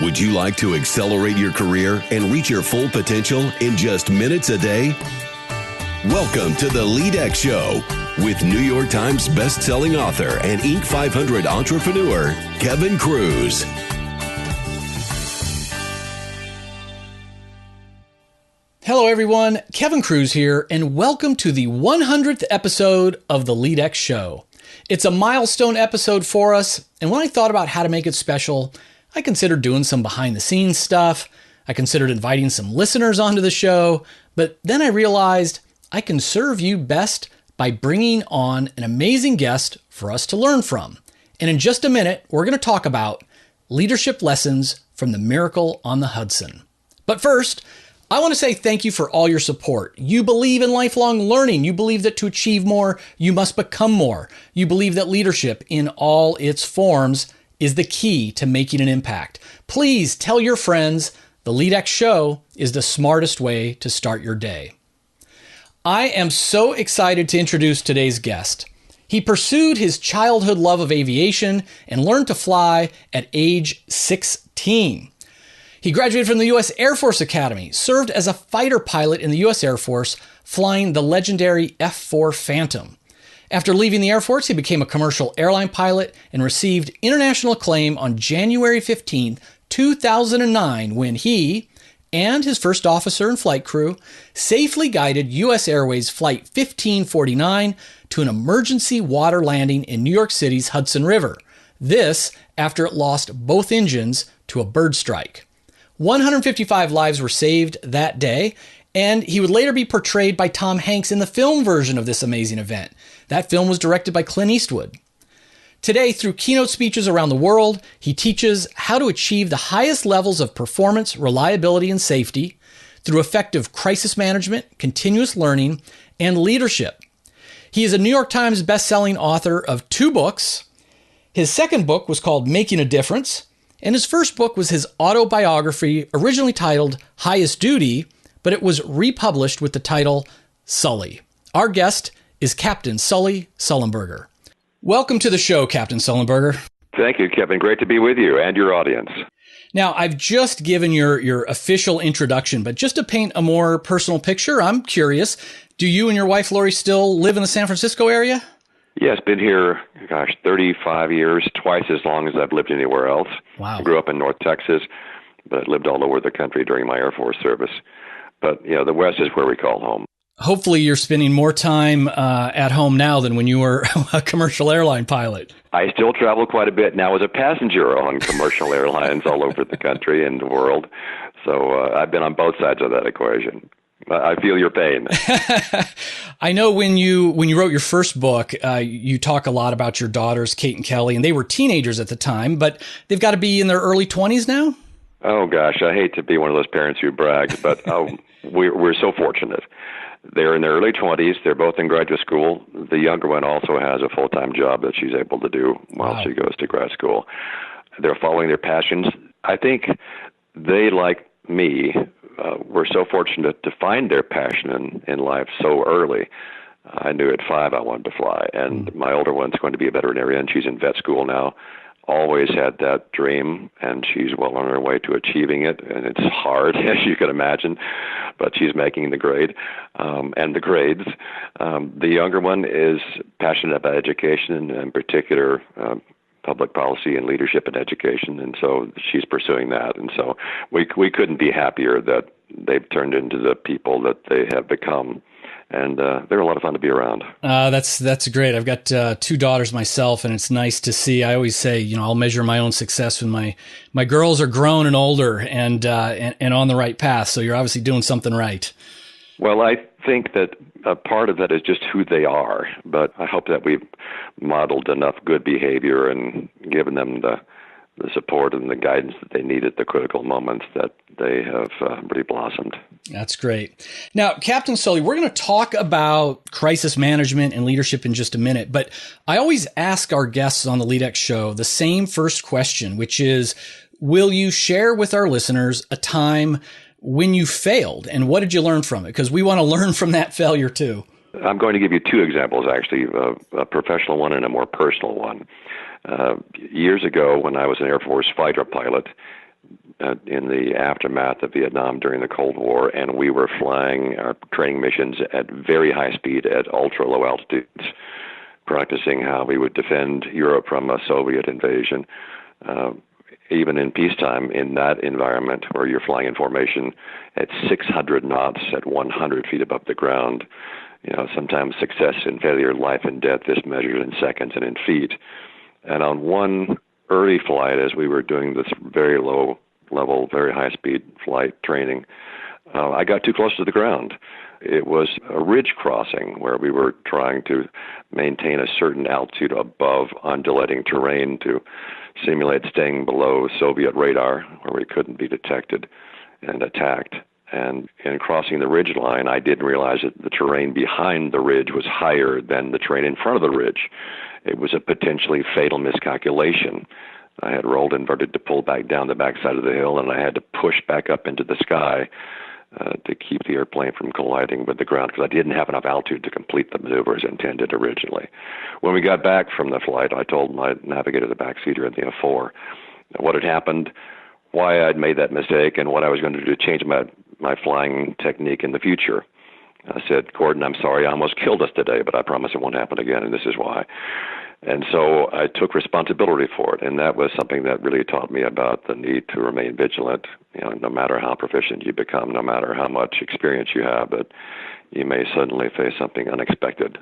Would you like to accelerate your career and reach your full potential in just minutes a day? Welcome to the LEADx Show with New York Times bestselling author and Inc. 500 entrepreneur, Kevin Cruz. Hello, everyone. Kevin Cruz here, and welcome to the 100th episode of the LEADx Show. It's a milestone episode for us, and when I thought about how to make it special, I considered doing some behind-the-scenes stuff. I considered inviting some listeners onto the show, but then I realized I can serve you best by bringing on an amazing guest for us to learn from. And in just a minute, we're going to talk about leadership lessons from the Miracle on the Hudson. But first, I want to say thank you for all your support. You believe in lifelong learning. You believe that to achieve more, you must become more. You believe that leadership in all its forms is the key to making an impact. Please tell your friends the LEADx Show is the smartest way to start your day. I am so excited to introduce today's guest. He pursued his childhood love of aviation and learned to fly at age 16. He graduated from the US Air Force Academy, served as a fighter pilot in the US Air Force, flying the legendary F-4 Phantom. After leaving the Air Force, he became a commercial airline pilot and received international acclaim on January 15, 2009, when he and his first officer and flight crew safely guided US Airways Flight 1549 to an emergency water landing in New York City's Hudson River. This after it lost both engines to a bird strike. 155 lives were saved that day, and he would later be portrayed by Tom Hanks in the film version of this amazing event. That film was directed by Clint Eastwood. Today, through keynote speeches around the world, he teaches how to achieve the highest levels of performance, reliability, and safety through effective crisis management, continuous learning, and leadership. He is a New York Times bestselling author of 2 books. His second book was called Making a Difference, and his first book was his autobiography, originally titled Highest Duty, but it was republished with the title Sully. Our guest is Captain Sully Sullenberger. Welcome to the show, Captain Sullenberger. Thank you, Kevin. Great to be with you and your audience. Now, I've just given your official introduction, but just to paint a more personal picture, I'm curious, do you and your wife, Lori, still live in the San Francisco area? Yes, been here, 35 years, twice as long as I've lived anywhere else. Wow. I grew up in North Texas, but I lived all over the country during my Air Force service. But, the West is where we call home. Hopefully you're spending more time at home now than when you were a commercial airline pilot. I still travel quite a bit now as a passenger on commercial airlines all over the country and the world. So I've been on both sides of that equation. I feel your pain. I know when you wrote your first book, you talk a lot about your daughters, Kate and Kelly, and they were teenagers at the time, but they've got to be in their early 20s now? Oh, gosh, I hate to be one of those parents who brags, but we're so fortunate. They're in their early 20s. They're both in graduate school. The younger one also has a full-time job that she's able to do while she goes to grad school. They're following their passions. I think they, like me, were so fortunate to find their passion in life so early. I knew at 5 I wanted to fly, and my older one's going to be a veterinarian. She's in vet school now. Always had that dream, and she's well on her way to achieving it, and it's hard, as you can imagine, but she's making the grade and the grades. The younger one is passionate about education, and in particular public policy and leadership in education, and so she's pursuing that. And so we couldn't be happier that they've turned into the people that they have become. And they're a lot of fun to be around. That's great. I've got 2 daughters myself, and it's nice to see. I always say, I'll measure my own success when my girls are grown and older and on the right path. So you're obviously doing something right. Well, I think that a part of that is just who they are, but I hope that we've modeled enough good behavior and given them the support and the guidance that they need at the critical moments that they have really blossomed. That's great. Now, Captain Sully, we're going to talk about crisis management and leadership in just a minute, but I always ask our guests on the LEADx show the same first question, which is, will you share with our listeners a time when you failed and what did you learn from it? Because we want to learn from that failure too. I'm going to give you 2 examples, actually, a professional one and a more personal one. Years ago, when I was an Air Force fighter pilot, in the aftermath of Vietnam during the Cold War, and we were flying our training missions at very high speed at ultra-low altitudes, practicing how we would defend Europe from a Soviet invasion. Even in peacetime, in that environment where you're flying in formation at 600 knots at 100 feet above the ground, sometimes success and failure, life and death is measured in seconds and in feet. And on one early flight, as we were doing this very low level, very high speed flight training, I got too close to the ground. It was a ridge crossing where we were trying to maintain a certain altitude above undulating terrain to simulate staying below Soviet radar where we couldn't be detected and attacked. And in crossing the ridge line, I didn't realize that the terrain behind the ridge was higher than the terrain in front of the ridge. It was a potentially fatal miscalculation. I had rolled inverted to pull back down the backside of the hill, and I had to push back up into the sky to keep the airplane from colliding with the ground because I didn't have enough altitude to complete the maneuver as intended originally. When we got back from the flight, I told my navigator, the backseater in the F4, what had happened, why I'd made that mistake, and what I was going to do to change my flying technique in the future. I said, Gordon, I'm sorry, I almost killed us today, but I promise it won't happen again, and this is why. And so I took responsibility for it, and that was something that really taught me about the need to remain vigilant, no matter how proficient you become, no matter how much experience you have, but you may suddenly face something unexpected.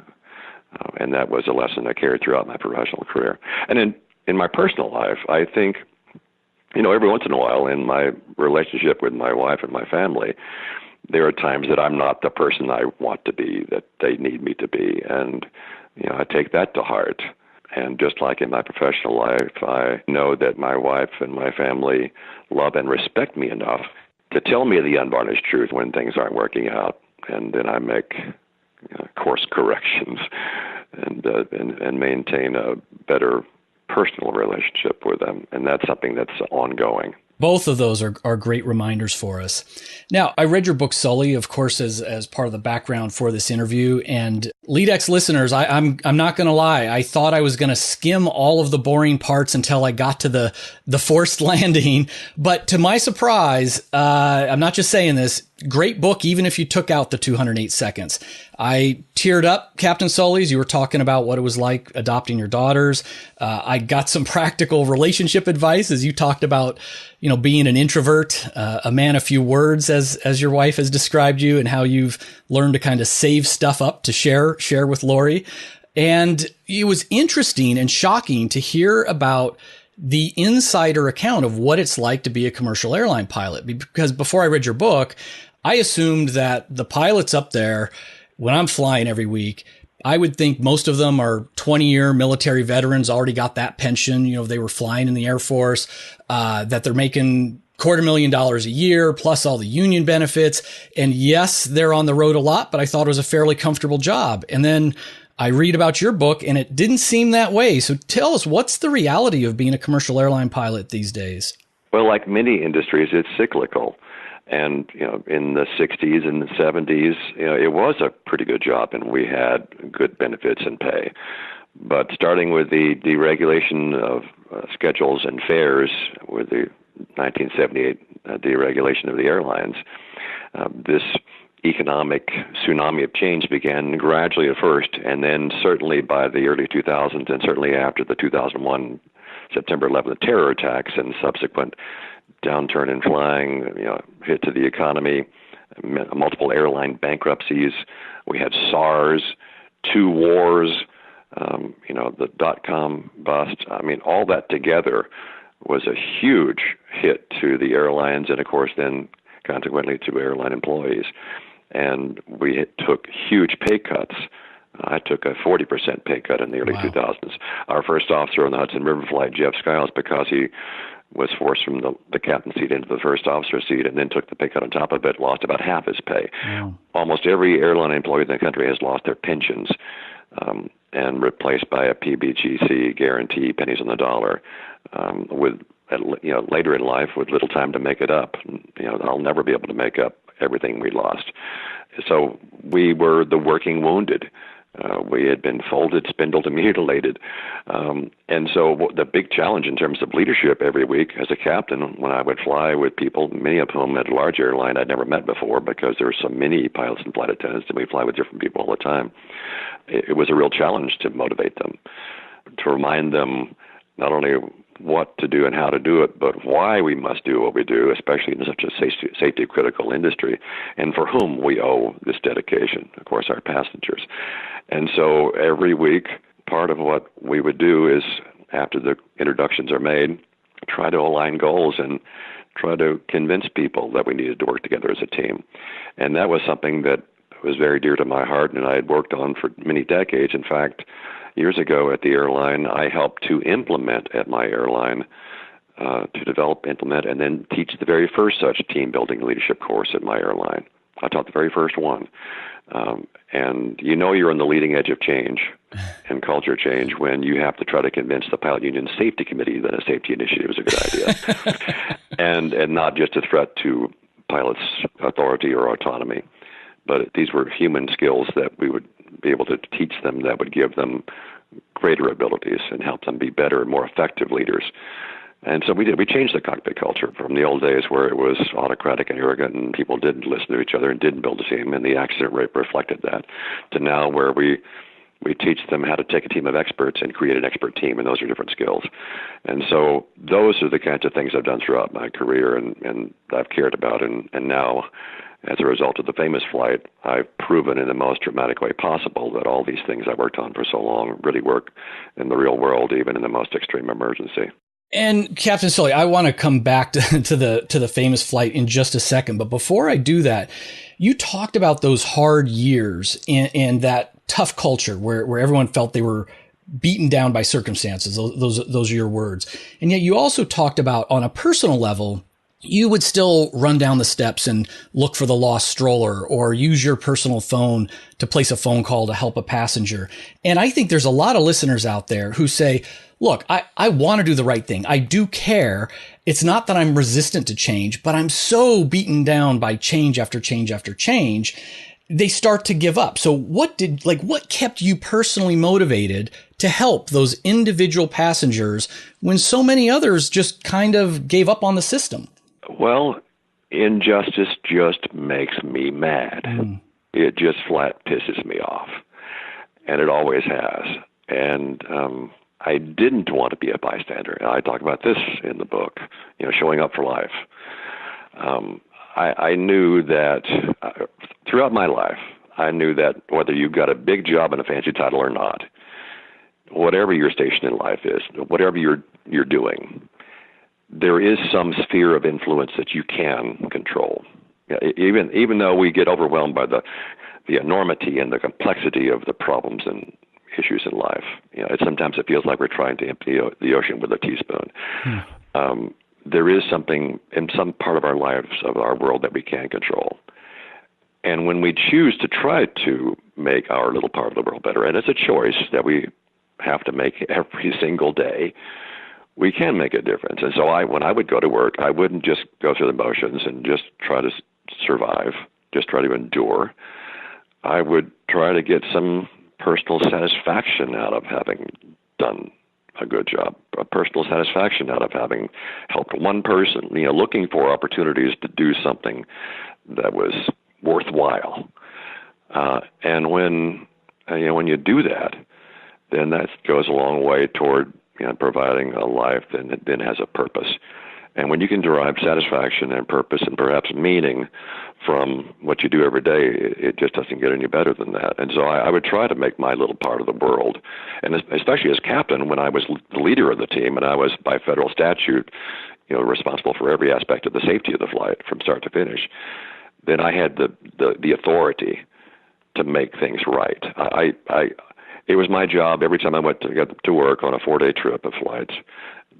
And that was a lesson I carried throughout my professional career. And in my personal life, I think, every once in a while in my relationship with my wife and my family, there are times that I'm not the person I want to be, that they need me to be. And, I take that to heart. And just like in my professional life, I know that my wife and my family love and respect me enough to tell me the unvarnished truth when things aren't working out. And then I make course corrections and maintain a better personal relationship with them. And that's something that's ongoing. Both of those are great reminders for us. Now, I read your book, Sully, of course, as part of the background for this interview. And LEADx listeners, I'm not going to lie. I thought I was going to skim all of the boring parts until I got to the forced landing. But to my surprise, I'm not just saying this, great book, even if you took out the 208 seconds. I teared up, Captain Sully, as you were talking about what it was like adopting your daughters. I got some practical relationship advice as you talked about, being an introvert, a man of few words, as your wife has described you, and how you've learned to kind of save stuff up to share with Lori. And it was interesting and shocking to hear about the insider account of what it's like to be a commercial airline pilot. Because before I read your book, I assumed that the pilots up there, when I'm flying every week, I would think most of them are 20-year military veterans, already got that pension. They were flying in the Air Force, that they're making $250,000 a year, plus all the union benefits. And yes, they're on the road a lot, but I thought it was a fairly comfortable job. And then I read about your book and it didn't seem that way. So tell us, what's the reality of being a commercial airline pilot these days? Well, like many industries, it's cyclical. And, in the 60s and the 70s, it was a pretty good job and we had good benefits and pay. But starting with the deregulation of schedules and fares with the 1978 deregulation of the airlines, this economic tsunami of change began gradually at first, and then certainly by the early 2000s, and certainly after the 2001 September 11th terror attacks and subsequent downturn in flying, hit to the economy, multiple airline bankruptcies. We had SARS, 2 wars, the dot-com bust. All that together was a huge hit to the airlines and, of course, then consequently to airline employees. And we took huge pay cuts. I took a 40% pay cut in the early 2000s. Our first officer on the Hudson River flight, Jeff Skiles, because he was forced from the captain seat into the first officer seat and then took the pay cut on top of it, lost about half his pay. Wow. Almost every airline employee in the country has lost their pensions and replaced by a PBGC guarantee, pennies on the dollar, with later in life with little time to make it up. I'll never be able to make up everything we lost. So we were the working wounded. We had been folded, spindled, and mutilated. And so the big challenge in terms of leadership every week as a captain, when I would fly with people, many of whom at a large airline I'd never met before because there were so many pilots and flight attendants, and we fly with different people all the time. It was a real challenge to motivate them, to remind them not only what to do and how to do it, but why we must do what we do, especially in such a safety-critical industry, and for whom we owe this dedication, of course, our passengers. And so every week, part of what we would do is, after the introductions are made, try to align goals and try to convince people that we needed to work together as a team. And that was something that was very dear to my heart and I had worked on for many decades. In fact, years ago at the airline, I helped to implement at my airline, to develop, implement, and then teach the very first such team-building leadership course at my airline. I taught the very first one. And you're on the leading edge of change and culture change when you have to try to convince the Pilot Union Safety Committee that a safety initiative is a good idea, and not just a threat to pilots' authority or autonomy. But these were human skills that we would be able to teach them that would give them greater abilities and help them be better and more effective leaders. And so we did. We changed the cockpit culture from the old days where it was autocratic and arrogant and people didn't listen to each other and didn't build a team, and the accident rate reflected that, to now where we teach them how to take a team of experts and create an expert team, and those are different skills. And so those are the kinds of things I've done throughout my career and I've cared about. And now, as a result of the famous flight, I've proven in the most dramatic way possible that all these things I worked on for so long really work in the real world, even in the most extreme emergency. And Captain Sully, I want to come back to the famous flight in just a second. But before I do that, you talked about those hard years and that tough culture where everyone felt they were beaten down by circumstances. Those are your words. And yet you also talked about, on a personal level, you would still run down the steps and look for the lost stroller or use your personal phone to place a phone call to help a passenger. And I think there's a lot of listeners out there who say, look, I want to do the right thing. I do care. It's not that I'm resistant to change, but I'm so beaten down by change after change after change, they start to give up. So what kept you personally motivated to help those individual passengers when so many others just kind of gave up on the system? Well, injustice just makes me mad. It just flat pisses me off, and it always has. And I didn't want to be a bystander. I talk about this in the book, showing up for life. I knew that throughout my life, I knew that whether you got a big job and a fancy title or not, whatever your station in life is, whatever you're doing, there is some sphere of influence that you can control. Even though we get overwhelmed by the enormity and the complexity of the problems and issues in life, sometimes it feels like we're trying to empty the ocean with a teaspoon. There is something in some part of our lives, of our world, that we can control. And when we choose to try to make our little part of the world better, and it's a choice that we have to make every single day, we can make a difference. And so when I would go to work, I wouldn't just go through the motions and just try to survive, just try to endure. I would try to get some personal satisfaction out of having done a good job, a personal satisfaction out of having helped one person, looking for opportunities to do something that was worthwhile. And when you do that, then that goes a long way toward providing a life that then has a purpose. And when you can derive satisfaction and purpose and perhaps meaning from what you do every day, it just doesn't get any better than that. And so I would try to make my little part of the world, and especially as captain, when I was the leader of the team and I was by federal statute, responsible for every aspect of the safety of the flight from start to finish, then I had the authority to make things right. It was my job every time I went to work on a 4-day trip of flights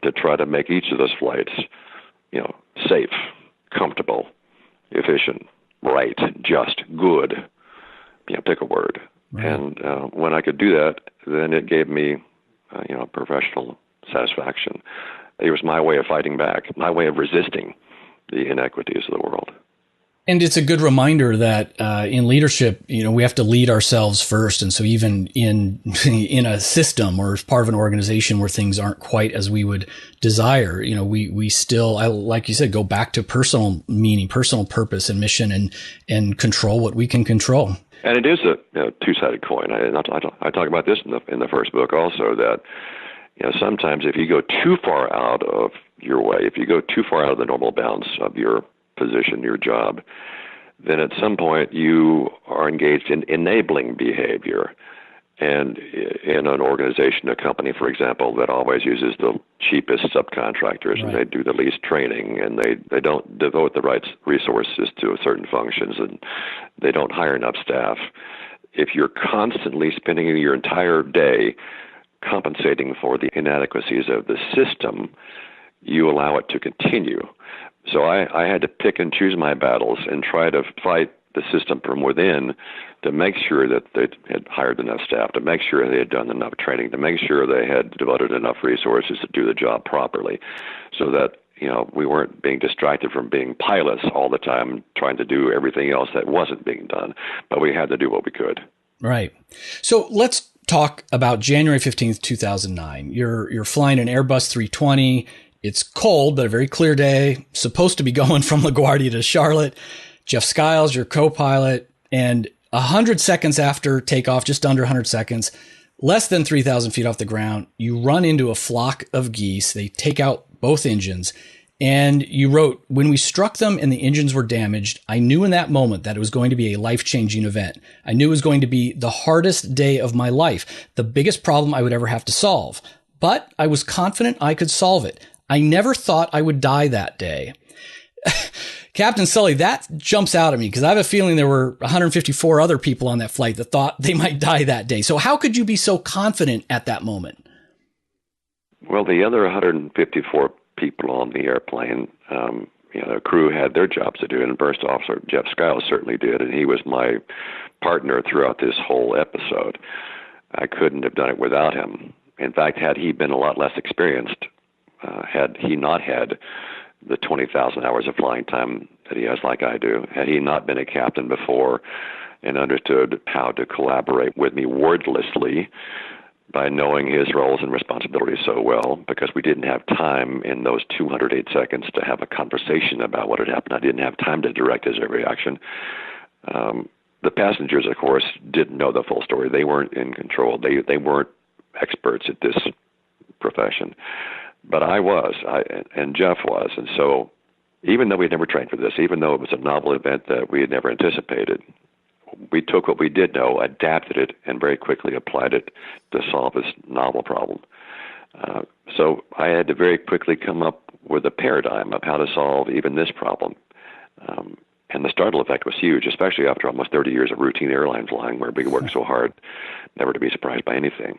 to try to make each of those flights, safe, comfortable, efficient, right, just, good. Pick a word. Right. And when I could do that, then it gave me, professional satisfaction. It was my way of fighting back, my way of resisting the inequities of the world. And it's a good reminder that in leadership, we have to lead ourselves first. And so even in a system or as part of an organization where things aren't quite as we would desire, we still, like you said, go back to personal meaning, personal purpose and mission, and control what we can control. And it is a two-sided coin. I talk about this in the first book also, that sometimes if you go too far out of your way, if you go too far out of the normal bounds of your position, your job, then at some point you are engaged in enabling behavior. And in an organization, a company, for example, that always uses the cheapest subcontractors, right, and they do the least training, and they don't devote the right resources to certain functions, and they don't hire enough staff. If you're constantly spending your entire day compensating for the inadequacies of the system, you allow it to continue. So I had to pick and choose my battles and try to fight the system from within to make sure that they had hired enough staff, to make sure they had done enough training, to make sure they had devoted enough resources to do the job properly, so that we weren't being distracted from being pilots all the time, trying to do everything else that wasn't being done. But we had to do what we could. Right. So let's talk about January 15th, 2009. You're flying an Airbus 320. It's cold, but a very clear day, supposed to be going from LaGuardia to Charlotte. Jeff Skiles, your co-pilot, and 100 seconds after takeoff, just under 100 seconds, less than 3,000 feet off the ground, you run into a flock of geese. They take out both engines. And you wrote, when we struck them and the engines were damaged, I knew in that moment that it was going to be a life-changing event. I knew it was going to be the hardest day of my life, the biggest problem I would ever have to solve. But I was confident I could solve it. I never thought I would die that day. Captain Sully, that jumps out at me because I have a feeling there were 154 other people on that flight that thought they might die that day. So how could you be so confident at that moment? Well, the other 154 people on the airplane, the crew had their jobs to do, and First Officer Jeff Skiles certainly did, and he was my partner throughout this whole episode. I couldn't have done it without him. In fact, had he been a lot less experienced, had he not had the 20,000 hours of flying time that he has like I do, had he not been a captain before and understood how to collaborate with me wordlessly by knowing his roles and responsibilities so well, because we didn't have time in those 208 seconds to have a conversation about what had happened. I didn't have time to direct his every action. The passengers, of course, didn't know the full story. They weren't in control. They weren't experts at this profession. But I was, and Jeff was. And so even though we'd never trained for this, even though it was a novel event that we had never anticipated, we took what we did know, adapted it, and very quickly applied it to solve this novel problem. So I had to very quickly come up with a paradigm of how to solve even this problem. And the startle effect was huge, especially after almost 30 years of routine airline flying where we worked so hard never to be surprised by anything.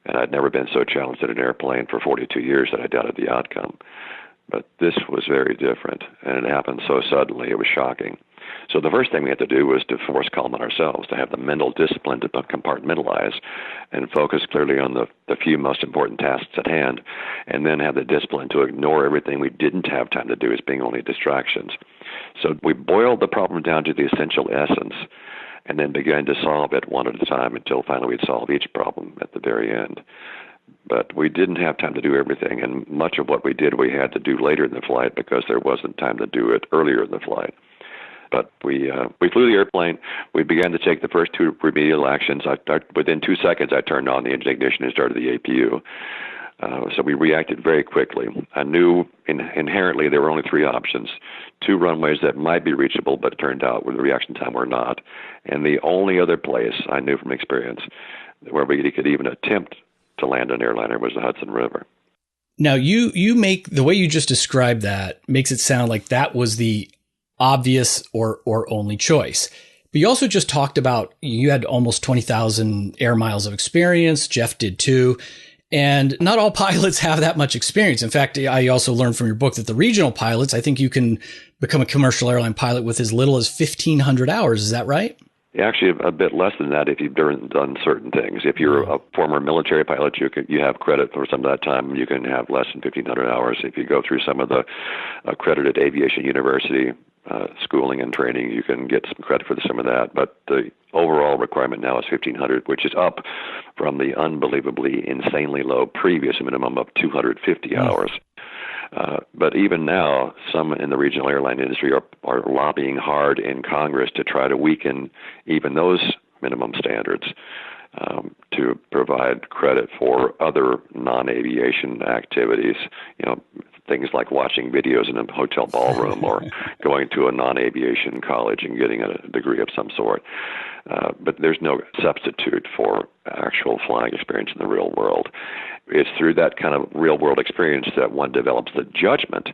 And I'd never been so challenged in an airplane for 42 years that I doubted the outcome. But this was very different, and it happened so suddenly, it was shocking. So the first thing we had to do was to force calm on ourselves, to have the mental discipline to compartmentalize and focus clearly on the few most important tasks at hand, and then have the discipline to ignore everything we didn't have time to do as being only distractions. So we boiled the problem down to the essential essence, and then began to solve it one at a time until finally we'd solve each problem at the very end. But we didn't have time to do everything, and much of what we did we had to do later in the flight because there wasn't time to do it earlier in the flight. But we flew the airplane. We began to take the first two remedial actions. Within 2 seconds, I turned on the engine ignition and started the APU. So we reacted very quickly. I knew inherently there were only three options: two runways that might be reachable, but it turned out with the reaction time were not. And the only other place I knew from experience where we could even attempt to land an airliner was the Hudson River. Now, you make, the way you just described that makes it sound like that was the obvious or only choice. But you also just talked about you had almost 20,000 air miles of experience. Jeff did too. And not all pilots have that much experience. In fact, I also learned from your book that the regional pilots, I think you can become a commercial airline pilot with as little as 1,500 hours. Is that right? Actually, a bit less than that if you've done certain things. If you're a former military pilot, you have credit for some of that time. You can have less than 1,500 hours. If you go through some of the accredited aviation university schooling and training, you can get some credit for some of that. But the overall requirement now is 1,500, which is up from the unbelievably insanely low previous minimum of 250 hours. But even now, some in the regional airline industry are lobbying hard in Congress to try to weaken even those minimum standards to provide credit for other non-aviation activities, things like watching videos in a hotel ballroom or going to a non-aviation college and getting a degree of some sort. But there's no substitute for actual flying experience in the real world. It's through that kind of real-world experience that one develops the judgment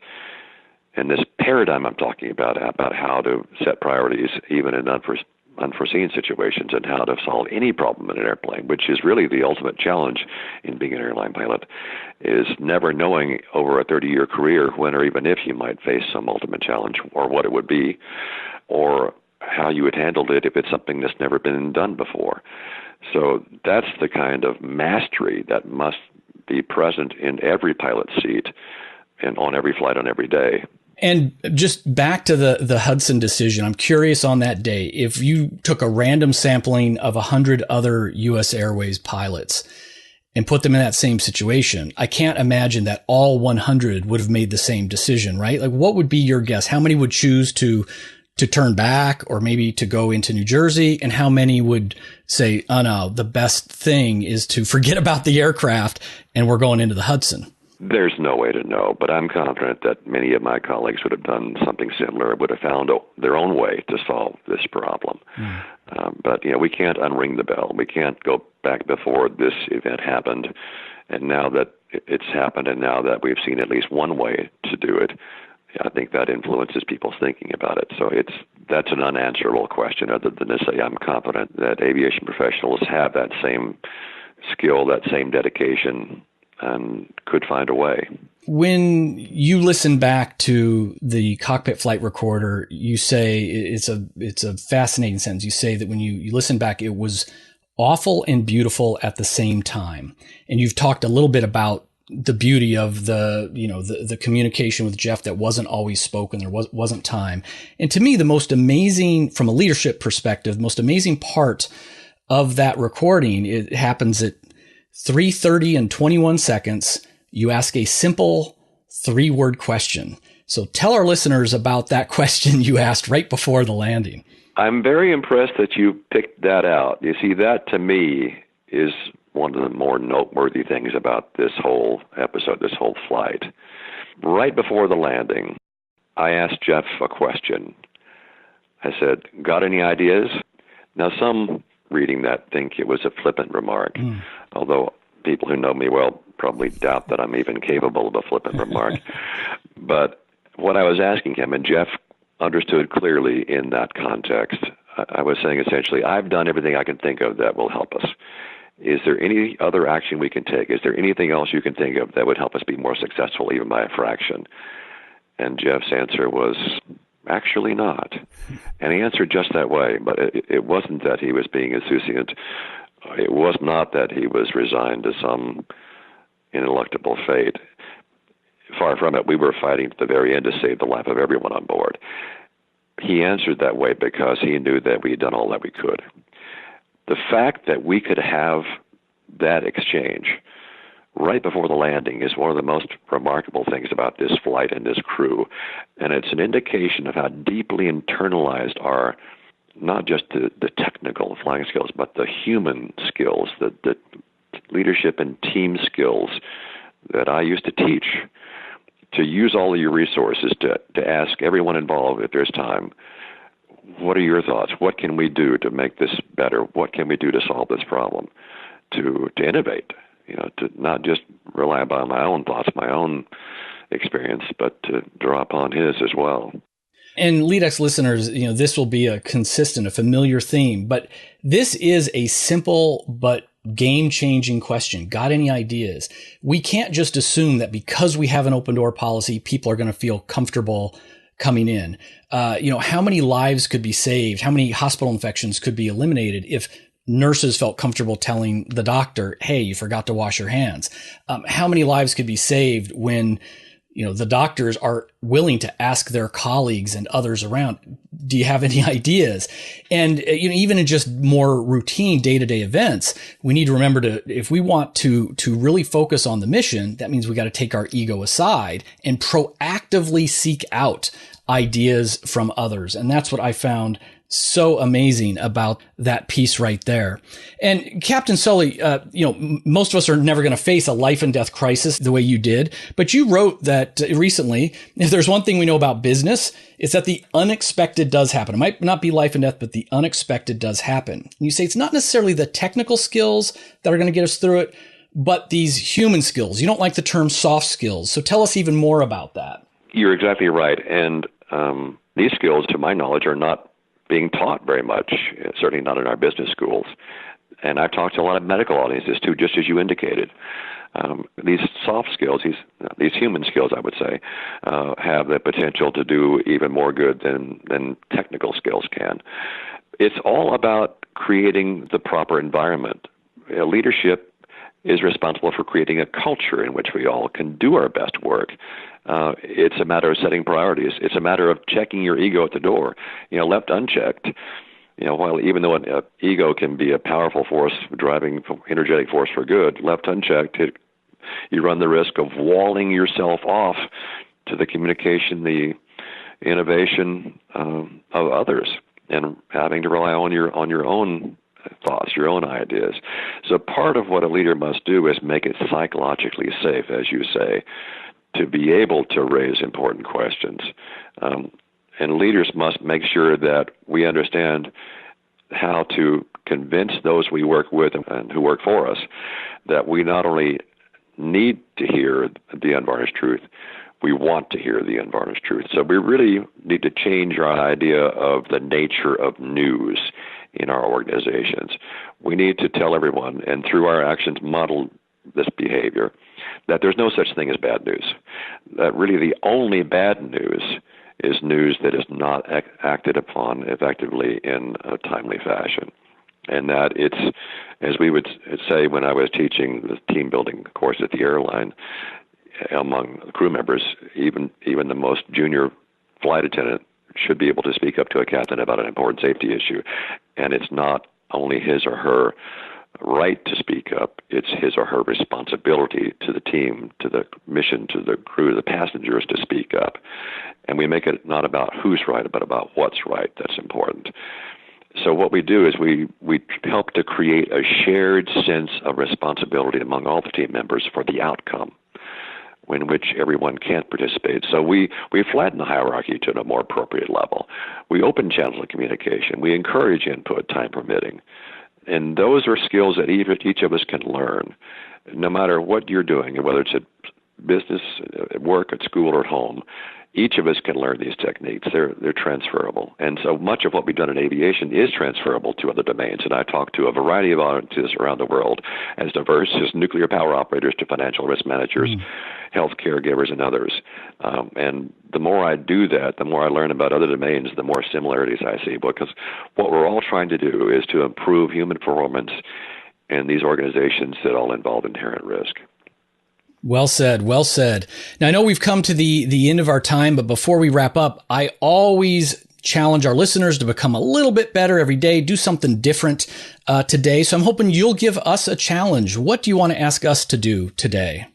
and this paradigm I'm talking about how to set priorities even in unforeseen situations and how to solve any problem in an airplane, which is really the ultimate challenge in being an airline pilot, is never knowing over a 30-year career when or even if you might face some ultimate challenge or what it would be or how you would handle it if it's something that's never been done before. So that's the kind of mastery that must be present in every pilot seat and on every flight on every day. And just back to the Hudson decision, I'm curious on that day, if you took a random sampling of 100 other US Airways pilots and put them in that same situation, I can't imagine that all 100 would have made the same decision, right? Like, what would be your guess? How many would choose to turn back or maybe to go into New Jersey? And how many would say, oh no, the best thing is to forget about the aircraft and we're going into the Hudson? There's no way to know, but I'm confident that many of my colleagues would have done something similar, would have found their own way to solve this problem. But, we can't unring the bell. We can't go back before this event happened. And now that it's happened and now that we've seen at least one way to do it, I think that influences people's thinking about it. So that's an unanswerable question other than to say I'm confident that aviation professionals have that same skill, that same dedication, and could find a way. When you listen back to the cockpit flight recorder, you say it's a fascinating sentence. You say that when you listen back, it was awful and beautiful at the same time. And you've talked a little bit about the beauty of the communication with Jeff that wasn't always spoken. There wasn't time. And to me, the most amazing, from a leadership perspective, most amazing part of that recording, it happens at 3:30 and 21 seconds. You ask a simple 3-word question. So tell our listeners about that question you asked right before the landing. I'm very impressed that you picked that out. You see, that to me is one of the more noteworthy things about this whole episode, this whole flight. Right before the landing, I asked Jeff a question. I said, got any ideas? Now, some reading that think it was a flippant remark, although people who know me well probably doubt that I'm even capable of a flippant remark. But what I was asking him, and Jeff understood clearly in that context, I was saying essentially, I've done everything I can think of that will help us. Is there any other action we can take? Is there anything else you can think of that would help us be more successful, even by a fraction? And Jeff's answer was, actually not. And he answered just that way, but it wasn't that he was being insouciant. It was not that he was resigned to some ineluctable fate. Far from it, we were fighting to the very end to save the life of everyone on board. He answered that way because he knew that we had done all that we could. The fact that we could have that exchange right before the landing is one of the most remarkable things about this flight and this crew. And it's an indication of how deeply internalized our, not just the technical flying skills, but the human skills, the leadership and team skills that I used to teach. To use all of your resources to ask everyone involved if there's time, what are your thoughts? What can we do to make this better? What can we do to solve this problem? To innovate, to not just rely upon my own thoughts, my own experience, but to draw upon his as well. And LEADx listeners, this will be a consistent, a familiar theme, but this is a simple but game-changing question. Got any ideas? We can't just assume that because we have an open door policy, people are going to feel comfortable coming in. How many lives could be saved? How many hospital infections could be eliminated if nurses felt comfortable telling the doctor, hey, you forgot to wash your hands? How many lives could be saved when the doctors are willing to ask their colleagues and others around, do you have any ideas? And, even in just more routine day-to-day events, we need to remember if we want to really focus on the mission, that means we got to take our ego aside and proactively seek out ideas from others. And that's what I found so amazing about that piece right there. And Captain Sully, most of us are never going to face a life and death crisis the way you did, but you wrote that recently, if there's one thing we know about business, it's that the unexpected does happen. It might not be life and death, but the unexpected does happen. And you say it's not necessarily the technical skills that are going to get us through it, but these human skills. You don't like the term soft skills. So tell us even more about that. You're exactly right. And these skills, to my knowledge, are not being taught very much, certainly not in our business schools. And I've talked to a lot of medical audiences too, just as you indicated. These soft skills, these human skills, I would say, have the potential to do even more good than technical skills can. It's all about creating the proper environment. Leadership is responsible for creating a culture in which we all can do our best work. It's a matter of setting priorities. It's a matter of checking your ego at the door. Left unchecked, while even though an ego can be a powerful force, driving energetic force for good, left unchecked, you run the risk of walling yourself off to the communication, the innovation of others, and having to rely on your own thoughts, your own ideas. So part of what a leader must do is make it psychologically safe, as you say, to be able to raise important questions. And leaders must make sure that we understand how to convince those we work with and who work for us that we not only need to hear the unvarnished truth, we want to hear the unvarnished truth. So we really need to change our idea of the nature of news in our organizations. We need to tell everyone, and through our actions model this behavior, that there's no such thing as bad news. That really the only bad news is news that is not acted upon effectively in a timely fashion. And that it's, as we would say when I was teaching the team building course at the airline, among crew members, even the most junior flight attendant should be able to speak up to a captain about an important safety issue. And it's not only his or her right to speak up, it's his or her responsibility to the team, to the mission, to the crew, to the passengers to speak up. And we make it not about who's right, but about what's right. That's important. So what we do is we help to create a shared sense of responsibility among all the team members for the outcome in which everyone can't participate. So we flatten the hierarchy to a more appropriate level. We open channels of communication. We encourage input, time permitting. And those are skills that each of us can learn, no matter what you're doing, whether it's at business, at work, at school, or at home. Each of us can learn these techniques. They're transferable. And so much of what we've done in aviation is transferable to other domains. And I talk to a variety of audiences around the world, as diverse as nuclear power operators to financial risk managers, health caregivers, and others. And the more I do that, the more I learn about other domains, the more similarities I see. Because what we're all trying to do is to improve human performance in these organizations that all involve inherent risk. Well said. Well said. Now, I know we've come to the end of our time, but before we wrap up, I always challenge our listeners to become a little bit better every day, do something different today. So I'm hoping you'll give us a challenge. What do you want to ask us to do today?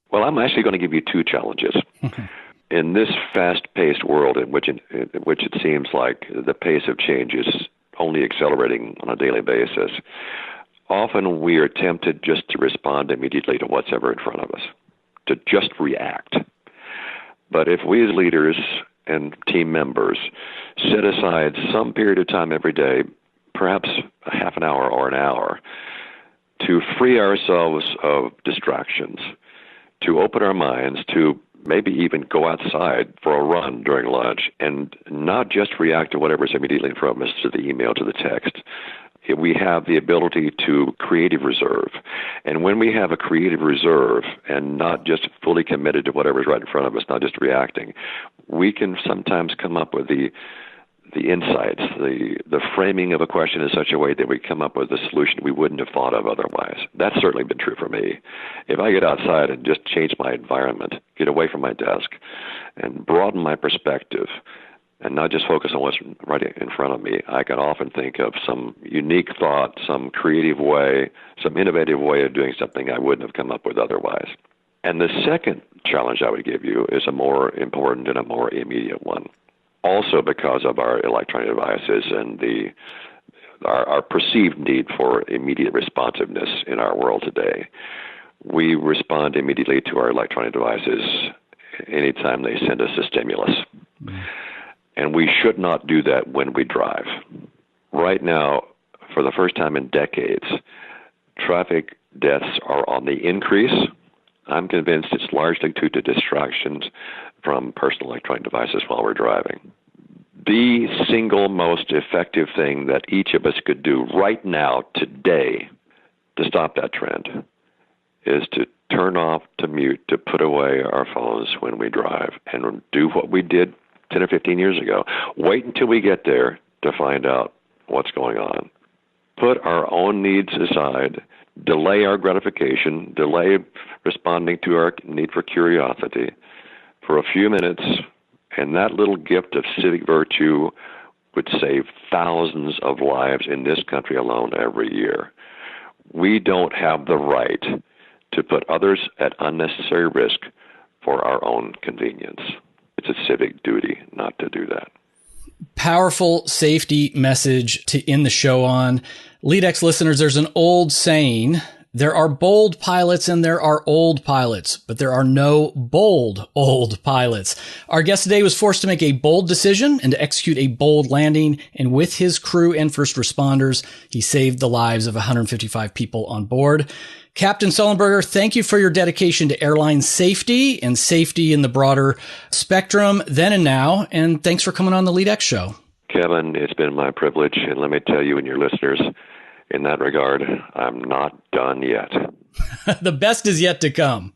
Well, I'm actually going to give you two challenges. In this fast-paced world in which it seems like the pace of change is only accelerating on a daily basis, often we are tempted just to respond immediately to what's ever in front of us, to just react. But if we as leaders and team members set aside some period of time every day, perhaps a half an hour or an hour, to free ourselves of distractions, to open our minds, to maybe even go outside for a run during lunch and not just react to whatever's immediately in front of us, to the email, to the text, we have the ability to creative reserve. And when we have a creative reserve and not just fully committed to whatever's right in front of us, not just reacting, we can sometimes come up with the insights, the framing of a question in such a way that we come up with a solution we wouldn't have thought of otherwise. That's certainly been true for me. If I get outside and just change my environment, get away from my desk, and broaden my perspective, and not just focus on what's right in front of me, I can often think of some unique thought, some creative way, some innovative way of doing something I wouldn't have come up with otherwise. And the second challenge I would give you is a more important and a more immediate one. Also because of our electronic devices and our perceived need for immediate responsiveness in our world today, we respond immediately to our electronic devices anytime they send us a stimulus. And we should not do that when we drive. Right now, for the first time in decades, traffic deaths are on the increase. I'm convinced it's largely due to distractions from personal electronic devices while we're driving. The single most effective thing that each of us could do right now, today, to stop that trend is to turn off, to mute, to put away our phones when we drive and do what we did 10 or 15 years ago. Wait until we get there to find out what's going on. Put our own needs aside, delay our gratification, delay responding to our need for curiosity for a few minutes, and that little gift of civic virtue would save thousands of lives in this country alone every year. We don't have the right to put others at unnecessary risk for our own convenience. It's a civic duty not to do that. Powerful safety message to end the show on. LEADx listeners, there's an old saying, there are bold pilots and there are old pilots, but there are no bold old pilots. Our guest today was forced to make a bold decision and to execute a bold landing. And with his crew and first responders, he saved the lives of 155 people on board. Captain Sullenberger, thank you for your dedication to airline safety and safety in the broader spectrum then and now. And thanks for coming on the LEADx show. Kevin, it's been my privilege. And let me tell you and your listeners, in that regard, I'm not done yet. The best is yet to come.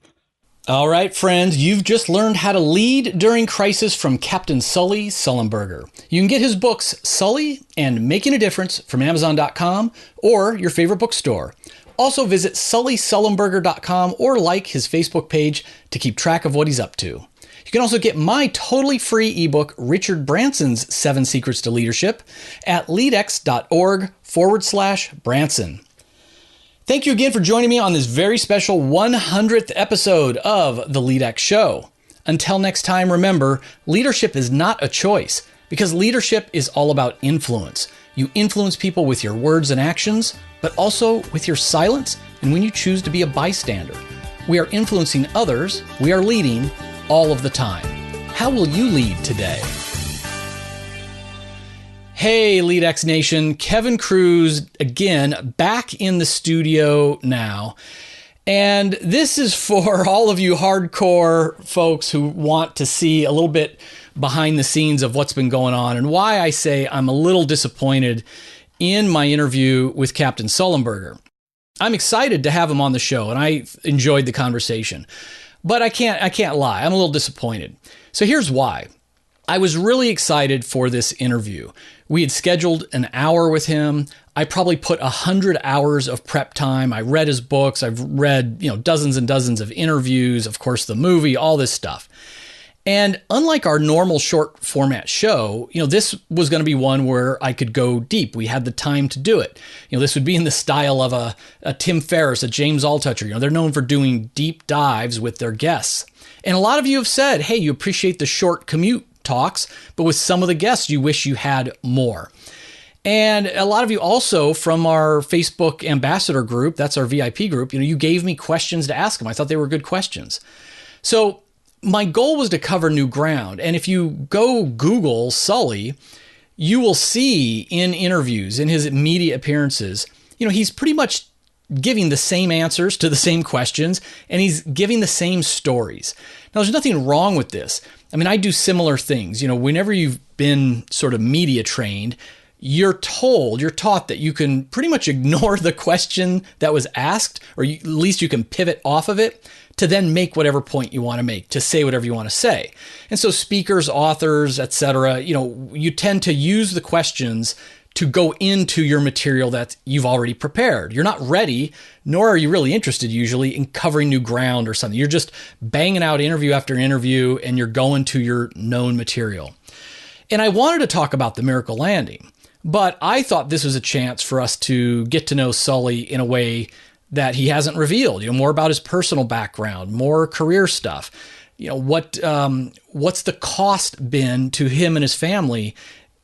All right, friends, you've just learned how to lead during crisis from Captain Sully Sullenberger. You can get his books, Sully and Making a Difference, from Amazon.com or your favorite bookstore. Also visit SullySullenberger.com or like his Facebook page to keep track of what he's up to. You can also get my totally free ebook, Richard Branson's 7 Secrets to Leadership, at leadx.org/Branson. Thank you again for joining me on this very special 100th episode of The LEADx Show. Until next time, remember, leadership is not a choice, because leadership is all about influence. You influence people with your words and actions, but also with your silence and when you choose to be a bystander. We are influencing others, we are leading all of the time. How will you lead today? Hey, LEADx Nation, Kevin Cruz again, back in the studio now. And this is for all of you hardcore folks who want to see a little bit behind the scenes of what's been going on and why I say I'm a little disappointed in my interview with Captain Sullenberger. I'm excited to have him on the show, and I enjoyed the conversation. But I can't lie. I'm a little disappointed. So here's why. I was really excited for this interview. We had scheduled an hour with him. I probably put 100 hours of prep time. I read his books. I've read, dozens and dozens of interviews, of course, the movie, all this stuff. And unlike our normal short format show, this was going to be one where I could go deep. We had the time to do it. This would be in the style of a Tim Ferriss, a James Altucher. They're known for doing deep dives with their guests. And a lot of you have said, hey, you appreciate the short commute talks, but with some of the guests, you wish you had more. And a lot of you also from our Facebook ambassador group, that's our VIP group, you gave me questions to ask them. I thought they were good questions. So my goal was to cover new ground. And if you go Google Sully, you will see in interviews, in his media appearances, he's pretty much giving the same answers to the same questions, and he's giving the same stories. Now, there's nothing wrong with this. I mean, I do similar things. Whenever you've been sort of media trained, you're taught that you can pretty much ignore the question that was asked, or at least you can pivot off of it to then make whatever point you want to make, to say whatever you want to say. And so speakers, authors, etc., you tend to use the questions to go into your material that you've already prepared. You're not ready, nor are you really interested usually in covering new ground or something. You're just banging out interview after interview, and you're going to your known material. And I wanted to talk about the miracle landing, but I thought this was a chance for us to get to know Sully in a way that he hasn't revealed, more about his personal background, more career stuff. What's the cost been to him and his family?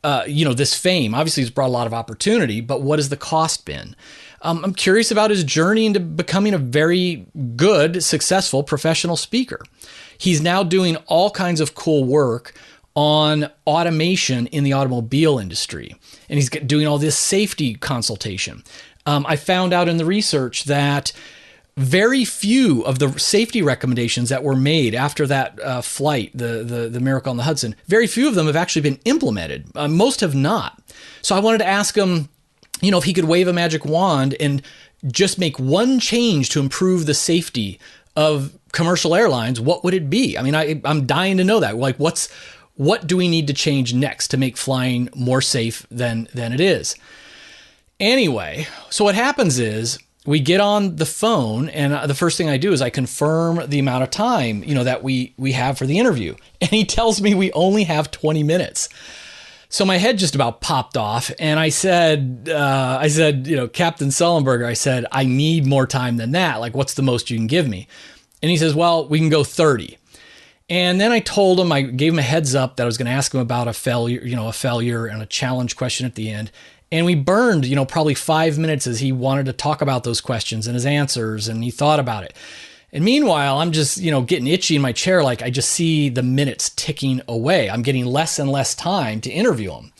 This fame obviously has brought a lot of opportunity, but what has the cost been? I'm curious about his journey into becoming a very good, successful professional speaker. He's now doing all kinds of cool work on automation in the automobile industry, and he's doing all this safety consultation. I found out in the research that very few of the safety recommendations that were made after that flight, the Miracle on the Hudson, very few of them have actually been implemented. Most have not. So I wanted to ask him, if he could wave a magic wand and just make one change to improve the safety of commercial airlines, what would it be? I mean, I'm dying to know that. Like, what do we need to change next to make flying more safe than it is? Anyway, so what happens is we get on the phone, and the first thing I do is I confirm the amount of time, that we have for the interview. And he tells me we only have 20 minutes. So my head just about popped off. And I said, Captain Sullenberger, I said, I need more time than that. Like, what's the most you can give me? And he says, well, we can go 30. And then I told him, I gave him a heads up that I was going to ask him about a failure and a challenge question at the end. And we burned, probably 5 minutes as he wanted to talk about those questions and his answers, and he thought about it. And meanwhile, I'm just, getting itchy in my chair. Like, I just see the minutes ticking away. I'm getting less and less time to interview him.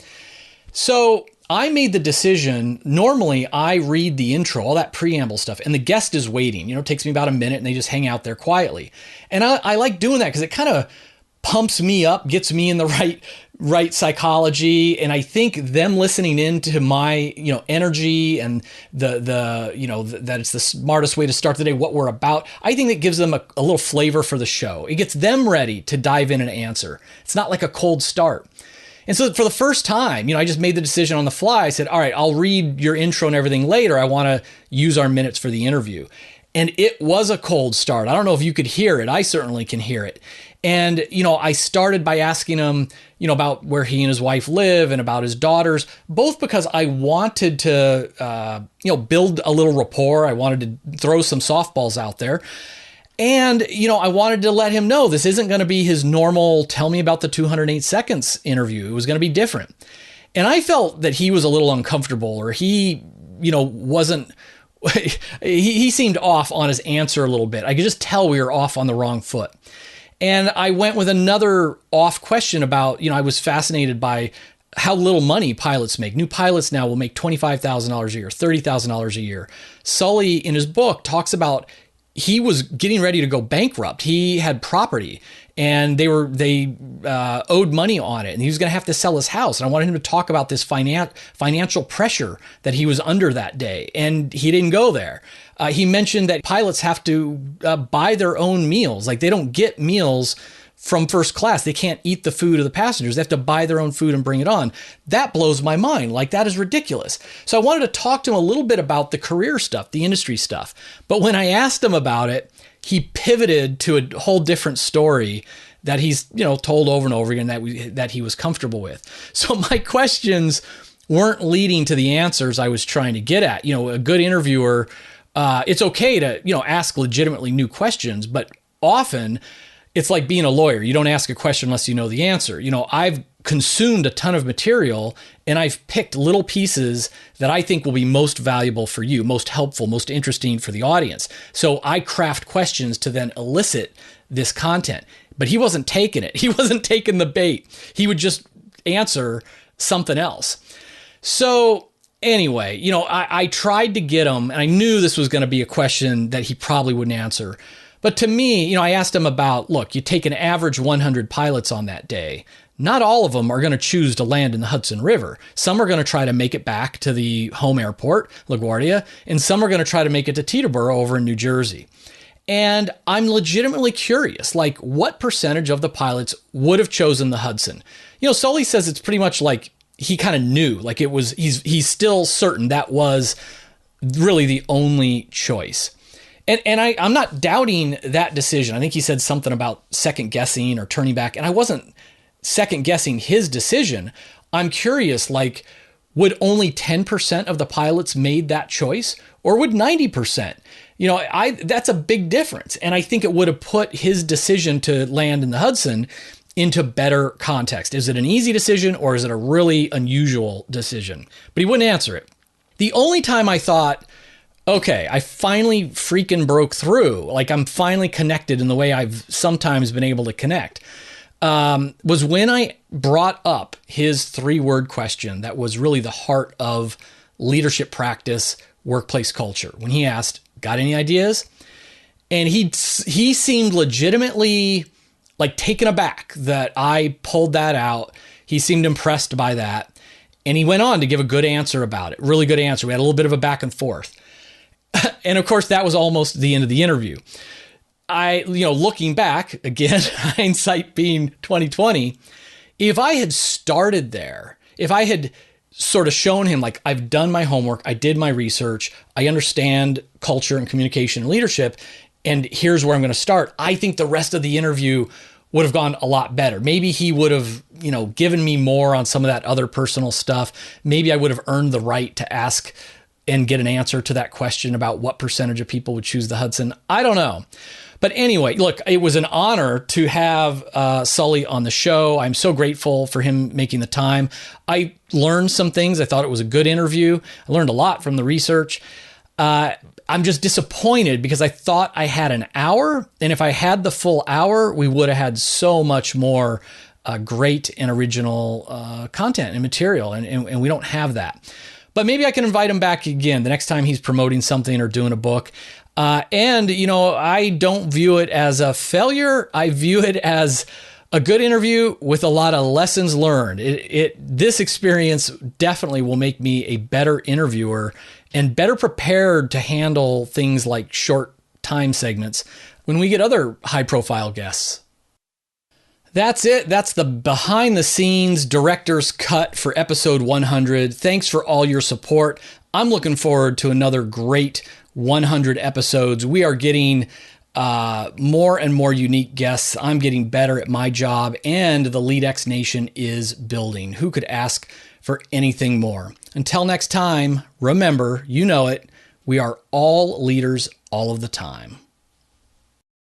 So I made the decision. Normally I read the intro, all that preamble stuff, and the guest is waiting. It takes me about a minute, and they just hang out there quietly. And I like doing that because it kind of pumps me up, gets me in the right psychology. And I think them listening into my, energy and that it's the smartest way to start the day, what we're about. I think that gives them a little flavor for the show. It gets them ready to dive in and answer. It's not like a cold start. And so for the first time, I just made the decision on the fly. I said, all right, I'll read your intro and everything later. I want to use our minutes for the interview. And it was a cold start. I don't know if you could hear it. I certainly can hear it. And, I started by asking him, about where he and his wife live and about his daughters, both because I wanted to, build a little rapport. I wanted to throw some softballs out there. And, I wanted to let him know this isn't going to be his normal tell me about the 208 seconds interview. It was going to be different. And I felt that he was a little uncomfortable, or he, wasn't, he seemed off on his answer a little bit. I could just tell we were off on the wrong foot. And I went with another off question about, I was fascinated by how little money pilots make. New pilots now will make $25,000 a year, $30,000 a year. Sully, in his book, talks about he was getting ready to go bankrupt. He had property, and they owed money on it, and he was going to have to sell his house. And I wanted him to talk about this financial pressure that he was under that day, and he didn't go there. He mentioned that pilots have to buy their own meals. Like, they don't get meals from first class. They can't eat the food of the passengers. They have to buy their own food and bring it on. That blows my mind. Like, that is ridiculous. So I wanted to talk to him a little bit about the career stuff, the industry stuff. But when I asked him about it, he pivoted to a whole different story that he's, told over and over again that he was comfortable with. So my questions weren't leading to the answers I was trying to get at. A good interviewer, it's okay to, ask legitimately new questions, but often it's like being a lawyer. You don't ask a question unless you know the answer. I've consumed a ton of material, and I've picked little pieces that I think will be most valuable for you, most helpful, most interesting for the audience. So I craft questions to then elicit this content. But he wasn't taking it. He wasn't taking the bait. He would just answer something else. So anyway, I tried to get him, and I knew this was going to be a question that he probably wouldn't answer. But to me, I asked him about, look, you take an average 100 pilots on that day. not all of them are going to choose to land in the Hudson River. Some are going to try to make it back to the home airport, LaGuardia, and some are going to try to make it to Teterboro over in New Jersey. And I'm legitimately curious, like what percentage of the pilots would have chosen the Hudson? Sully says it's pretty much like he kind of knew, like it was, he's still certain that was really the only choice. And I'm not doubting that decision. I think he said something about second guessing or turning back, and I wasn't second guessing his decision. I'm curious, like, would only 10% of the pilots made that choice, or would 90%? That's a big difference. And I think it would have put his decision to land in the Hudson into better context. Is it an easy decision or is it a really unusual decision? But he wouldn't answer it. The only time I thought, okay, I finally freaking broke through, like I'm finally connected in the way I've sometimes been able to connect, was when I brought up his 3-word question that was really the heart of leadership practice, workplace culture. When he asked, got any ideas? And he seemed legitimately like taken aback that I pulled that out. He seemed impressed by that. And he went on to give a good answer about it, really good answer. We had a little bit of a back and forth. And of course, that was almost the end of the interview. Looking back, again, hindsight being 2020, if I had started there, if I had sort of shown him, like, I've done my homework, I did my research, I understand culture and communication and leadership, and here's where I'm going to start, I think the rest of the interview would have gone a lot better. Maybe he would have, given me more on some of that other personal stuff. Maybe I would have earned the right to ask and get an answer to that question about what percentage of people would choose the Hudson. I don't know. But anyway, look, it was an honor to have Sully on the show. I'm so grateful for him making the time. I learned some things. I thought it was a good interview. I learned a lot from the research. I'm just disappointed because I thought I had an hour. And if I had the full hour, we would have had so much more great and original content and material. And we don't have that. But maybe I can invite him back again the next time he's promoting something or doing a book. I don't view it as a failure. I view it as a good interview with a lot of lessons learned. This experience definitely will make me a better interviewer and better prepared to handle things like short time segments when we get other high-profile guests. That's it. That's the behind the scenes director's cut for episode 100. Thanks for all your support. I'm looking forward to another great 100 episodes. We are getting more and more unique guests. I'm getting better at my job, and the LEADx Nation is building. Who could ask for anything more? Until next time, remember, you know it, we are all leaders all of the time.